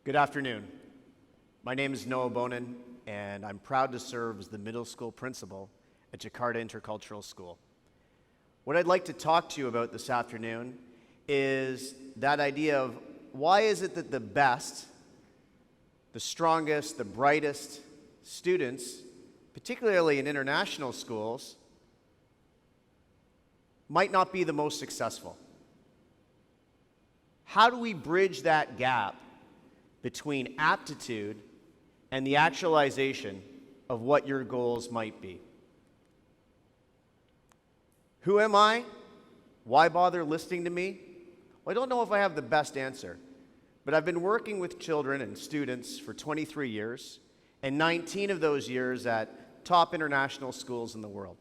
Good afternoon. My name is Bohnen, and I'm proud to serve as the middle school principal at Jakarta Intercultural School. What I'd like to talk to you about this afternoon is that idea of why is it that the best, the strongest, the brightest students, particularly in international schools, might not be the most successful. How do we bridge that gap between aptitude and the actualization of what your goals might be? Who am I? Why bother listening to me? Well, I don't know if I have the best answer, but I've been working with children and students for 23 years, and 19 of those years at top international schools in the world.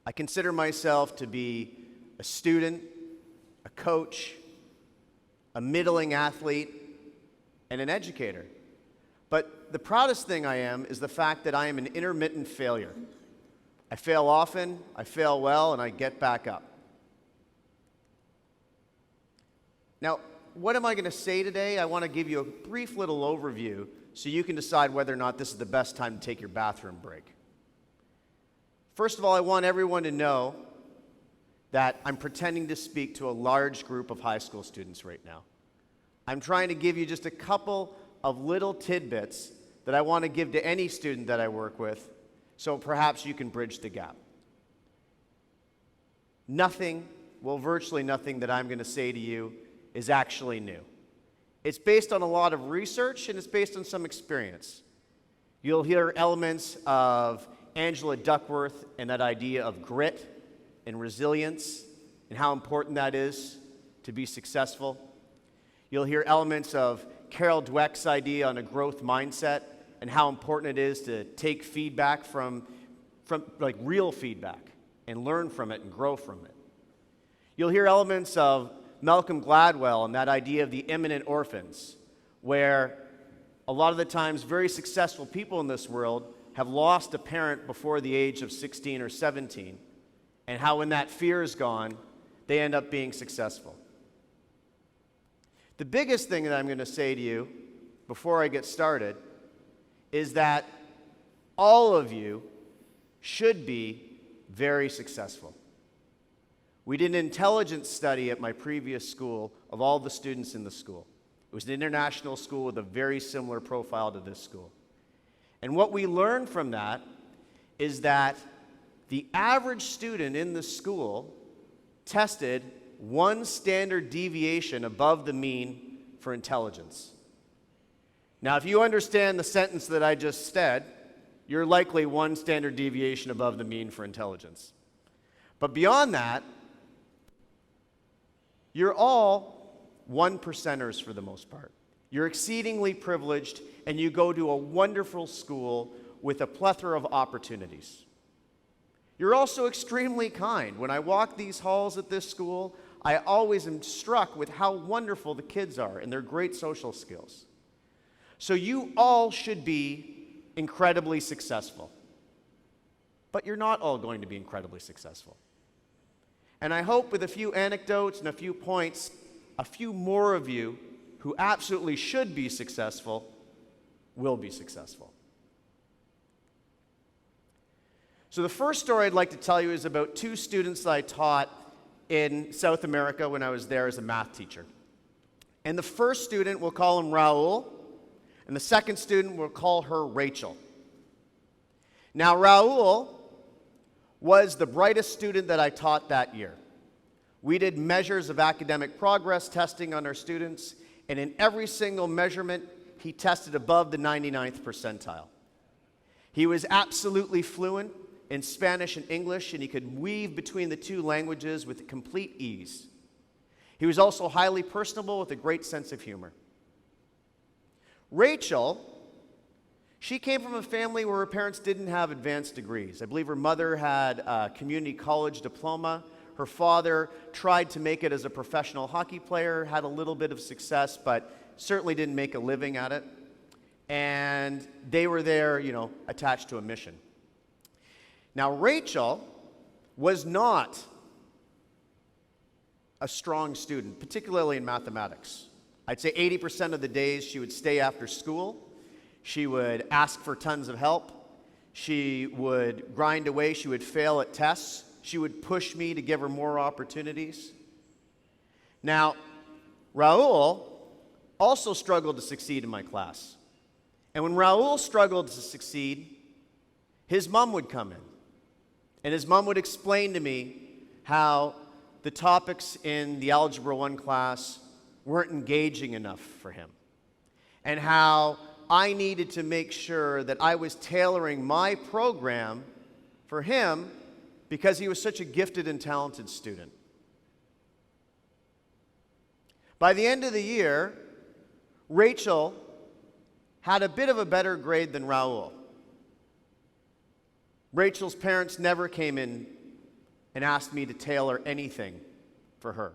I consider myself to be a student, a coach, a middling athlete, and an educator. But the proudest thing I am is the fact that I am an intermittent failure. I fail often, I fail well, and I get back up. Now, what am I going to say today? I want to give you a brief little overview so you can decide whether or not this is the best time to take your bathroom break. First of all, I want everyone to know that I'm pretending to speak to a large group of high school students right now. I'm trying to give you just a couple of little tidbits that I want to give to any student that I work with, so perhaps you can bridge the gap. Nothing, well, virtually nothing that I'm going to say to you is actually new. It's based on a lot of research, and it's based on some experience. You'll hear elements of Angela Duckworth and that idea of grit and resilience and how important that is to be successful. You'll hear elements of Carol Dweck's idea on a growth mindset and how important it is to take feedback from like real feedback and learn from it and grow from it. You'll hear elements of Malcolm Gladwell and that idea of the imminent orphans, where a lot of the times very successful people in this world have lost a parent before the age of 16 or 17, and how when that fear is gone, they end up being successful. The biggest thing that I'm going to say to you before I get started is that all of you should be very successful. We did an intelligence study at my previous school of all the students in the school. It was an international school with a very similar profile to this school. And what we learned from that is that the average student in the school tested one standard deviation above the mean for intelligence. Now, if you understand the sentence that I just said, you're likely one standard deviation above the mean for intelligence. But beyond that, you're all 1%ers for the most part. You're exceedingly privileged, and you go to a wonderful school with a plethora of opportunities. You're also extremely kind. When I walk these halls at this school, I always am struck with how wonderful the kids are and their great social skills. So you all should be incredibly successful. But you're not all going to be incredibly successful. And I hope with a few anecdotes and a few points, a few more of you who absolutely should be successful will be successful. So the first story I'd like to tell you is about two students that I taught in South America when I was there as a math teacher. And the first student, we'll call him Raul, and the second student, we'll call her Rachel. Now, Raul was the brightest student that I taught that year. We did measures of academic progress testing on our students, and in every single measurement, he tested above the 99th percentile. He was absolutely fluent in Spanish and English, and he could weave between the two languages with complete ease. He was also highly personable with a great sense of humor. Rachel, she came from a family where her parents didn't have advanced degrees. I believe her mother had a community college diploma. Her father tried to make it as a professional hockey player, had a little bit of success, but certainly didn't make a living at it. And they were there, attached to a mission. Now, Rachel was not a strong student, particularly in mathematics. I'd say 80% of the days she would stay after school. She would ask for tons of help. She would grind away. She would fail at tests. She would push me to give her more opportunities. Now, Raul also struggled to succeed in my class. And when Raul struggled to succeed, his mom would come in. And his mom would explain to me how the topics in the Algebra 1 class weren't engaging enough for him. And how I needed to make sure that I was tailoring my program for him because he was such a gifted and talented student. By the end of the year, Rachel had a bit of a better grade than Raul. Rachel's parents never came in and asked me to tailor anything for her.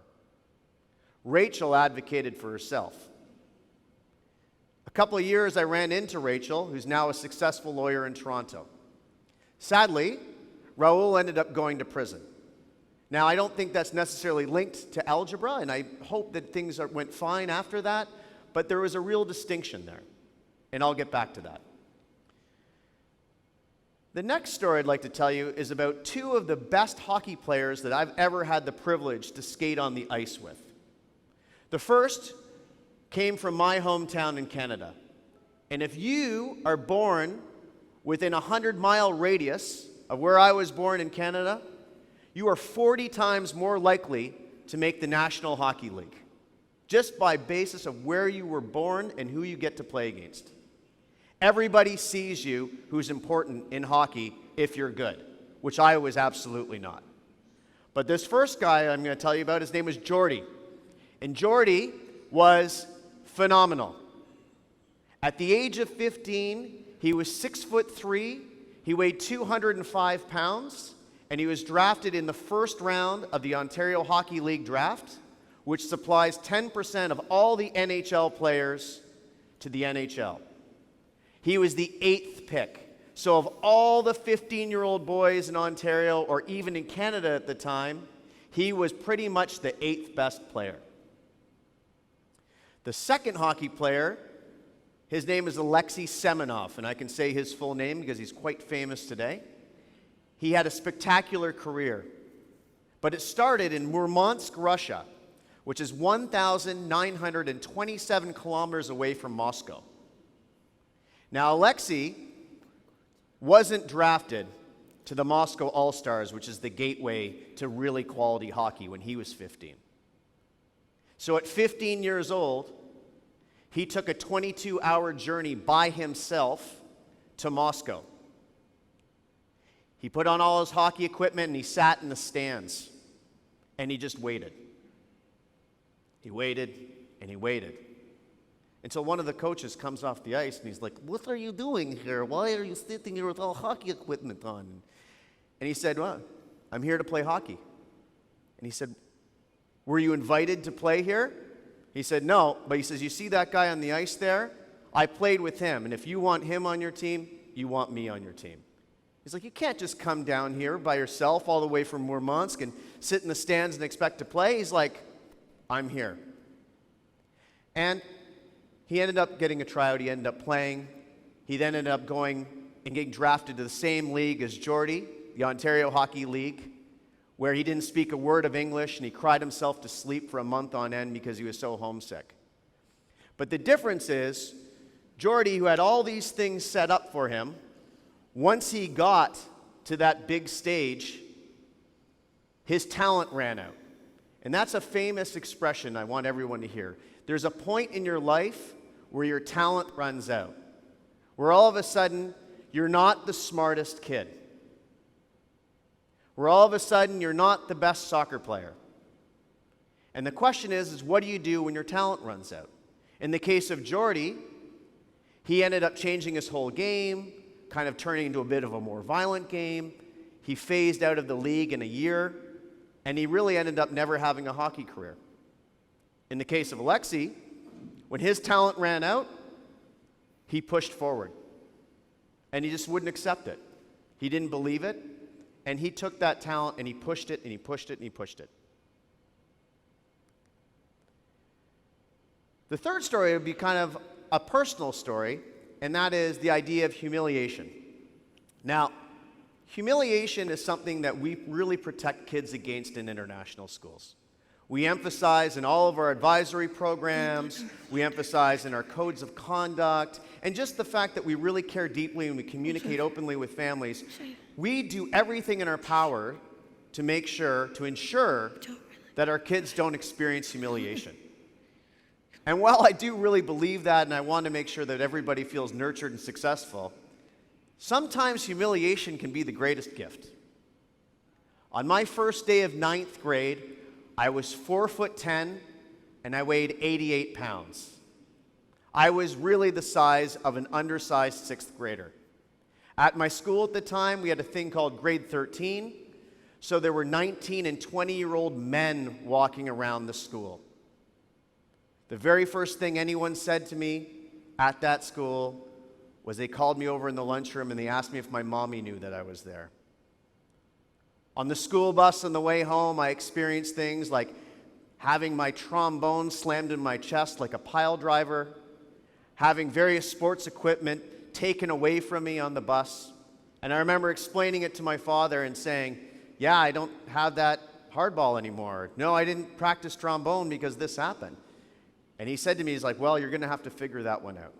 Rachel advocated for herself. A couple of years I ran into Rachel, who's now a successful lawyer in Toronto. Sadly, Raul ended up going to prison. Now, I don't think that's necessarily linked to algebra, and I hope that things went fine after that, but there was a real distinction there, and I'll get back to that. The next story I'd like to tell you is about two of the best hockey players that I've ever had the privilege to skate on the ice with. The first came from my hometown in Canada. And if you are born within a 100-mile radius of where I was born in Canada, you are 40 times more likely to make the National Hockey League, just by basis of where you were born and who you get to play against. Everybody sees you who's important in hockey if you're good, which I was absolutely not. But this first guy I'm going to tell you about, his name was Jordy. And Jordy was phenomenal. At the age of 15, he was 6'3", he weighed 205 pounds, and he was drafted in the first round of the Ontario Hockey League draft, which supplies 10% of all the NHL players to the NHL. He was the 8th pick. So of all the 15-year-old boys in Ontario, or even in Canada at the time, he was pretty much the 8th best player. The second hockey player, his name is Alexei Semenov, and I can say his full name because he's quite famous today. He had a spectacular career, but it started in Murmansk, Russia, which is 1,927 kilometers away from Moscow. Now, Alexei wasn't drafted to the Moscow All-Stars, which is the gateway to really quality hockey, when he was 15. So at 15 years old, he took a 22-hour journey by himself to Moscow. He put on all his hockey equipment and he sat in the stands, and he just waited. He waited and he waited until one of the coaches comes off the ice and he's like, "What are you doing here? Why are you sitting here with all hockey equipment on?" And he said, "Well, I'm here to play hockey." And he said, "Were you invited to play here?" He said, "No," but he says, "You see that guy on the ice there? I played with him, and if you want him on your team, you want me on your team." He's like, "You can't just come down here by yourself all the way from Murmansk and sit in the stands and expect to play." He's like, "I'm here." And he ended up getting a tryout. He ended up playing. He then ended up going and getting drafted to the same league as Jordy, the Ontario Hockey League, where he didn't speak a word of English and he cried himself to sleep for a month on end because he was so homesick. But the difference is, Jordy, who had all these things set up for him, once he got to that big stage, his talent ran out. And that's a famous expression I want everyone to hear. There's a point in your life where your talent runs out, where all of a sudden you're not the smartest kid, where all of a sudden you're not the best soccer player. And the question is what do you do when your talent runs out? In the case of Jordy, he ended up changing his whole game, kind of turning into a bit of a more violent game. He phased out of the league in a year, and he really ended up never having a hockey career. In the case of Alexei, when his talent ran out, he pushed forward. And he just wouldn't accept it. He didn't believe it, and he took that talent and he pushed it and he pushed it and he pushed it. The third story would be kind of a personal story, and that is the idea of humiliation. Now, humiliation is something that we really protect kids against in international schools. We emphasize in all of our advisory programs, we emphasize in our codes of conduct, and just the fact that we really care deeply and we communicate openly with families. We do everything in our power to ensure that our kids don't experience humiliation. And while I do really believe that and I want to make sure that everybody feels nurtured and successful, sometimes humiliation can be the greatest gift. On my first day of 9th grade, I was 4'10" and I weighed 88 pounds. I was really the size of an undersized 6th grader. At my school at the time, we had a thing called grade 13, so there were 19 and 20-year-old men walking around the school. The very first thing anyone said to me at that school was they called me over in the lunchroom and they asked me if my mommy knew that I was there. On the school bus on the way home, I experienced things like having my trombone slammed in my chest like a pile driver, having various sports equipment taken away from me on the bus. And I remember explaining it to my father and saying, yeah, I don't have that hardball anymore. No, I didn't practice trombone because this happened. And he said to me, he's like, well, you're going to have to figure that one out.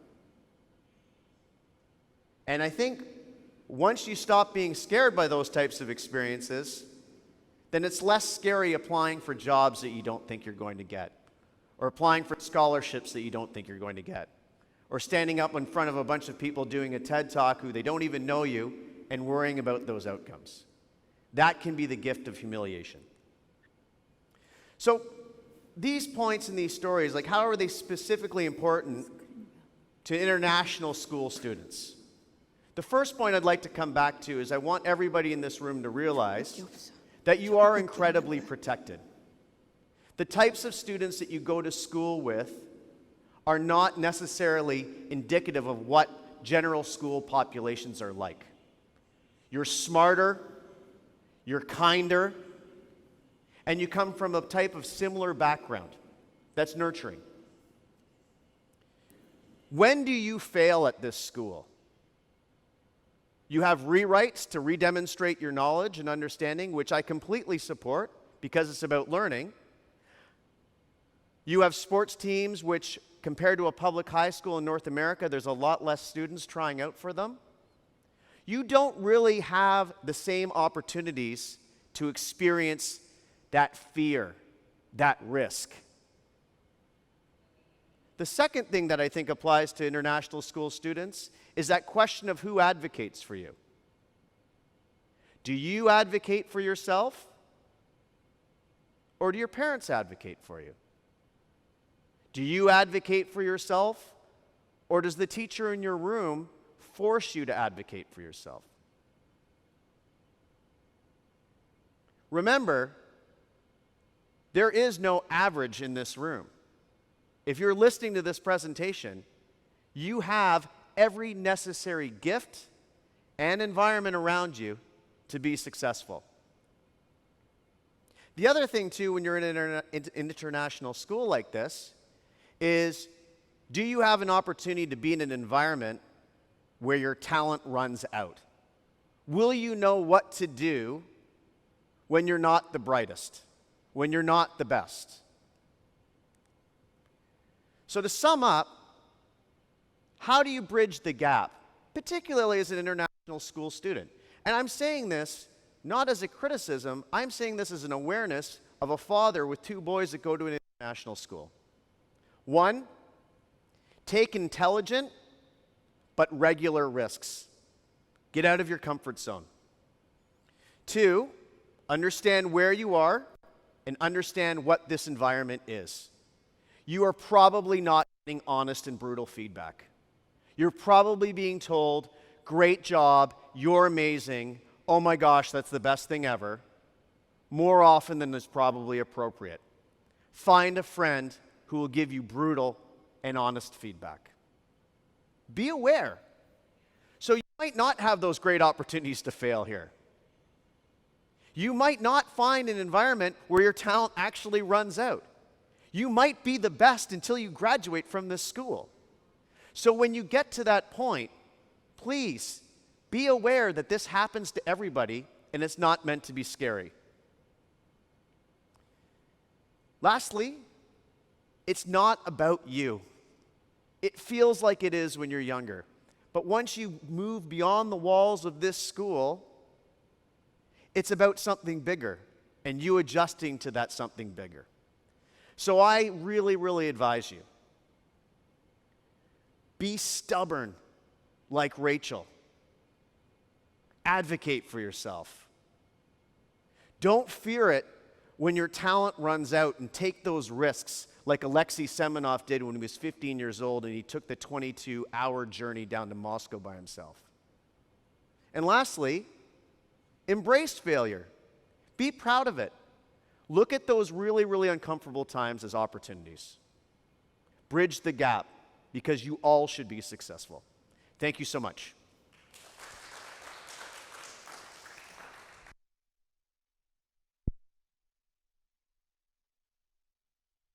And I think once you stop being scared by those types of experiences, then it's less scary applying for jobs that you don't think you're going to get, or applying for scholarships that you don't think you're going to get, or standing up in front of a bunch of people doing a TED Talk who they don't even know you and worrying about those outcomes. That can be the gift of humiliation. So these points in these stories, like how are they specifically important to international school students? The first point I'd like to come back to is I want everybody in this room to realize that you are incredibly protected. The types of students that you go to school with are not necessarily indicative of what general school populations are like. You're smarter, you're kinder, and you come from a type of similar background that's nurturing. When do you fail at this school? You have rewrites to redemonstrate your knowledge and understanding, which I completely support because it's about learning. You have sports teams, which compared to a public high school in North America, there's a lot less students trying out for them. You don't really have the same opportunities to experience that fear, that risk. The second thing that I think applies to international school students is that question of who advocates for you. Do you advocate for yourself? Or do your parents advocate for you? Do you advocate for yourself? Or does the teacher in your room force you to advocate for yourself? Remember, there is no average in this room. If you're listening to this presentation, you have every necessary gift and environment around you to be successful. The other thing, too, when you're in an international school like this is, do you have an opportunity to be in an environment where your talent runs out? Will you know what to do when you're not the brightest, when you're not the best? So to sum up, how do you bridge the gap, particularly as an international school student? And I'm saying this not as a criticism, I'm saying this as an awareness of a father with two boys that go to an international school. One, take intelligent but regular risks. Get out of your comfort zone. Two, understand where you are and understand what this environment is. You are probably not getting honest and brutal feedback. You're probably being told, great job, you're amazing, oh my gosh, that's the best thing ever, more often than is probably appropriate. Find a friend who will give you brutal and honest feedback. Be aware. So you might not have those great opportunities to fail here. You might not find an environment where your talent actually runs out. You might be the best until you graduate from this school. So when you get to that point, please be aware that this happens to everybody and it's not meant to be scary. Lastly, it's not about you. It feels like it is when you're younger. But once you move beyond the walls of this school, it's about something bigger and you adjusting to that something bigger. So I really, really advise you, be stubborn like Rachel. Advocate for yourself. Don't fear it when your talent runs out, and take those risks like Alexei Semenov did when he was 15 years old and he took the 22-hour journey down to Moscow by himself. And lastly, embrace failure. Be proud of it. Look at those really, really uncomfortable times as opportunities. Bridge the gap, because you all should be successful. Thank you so much.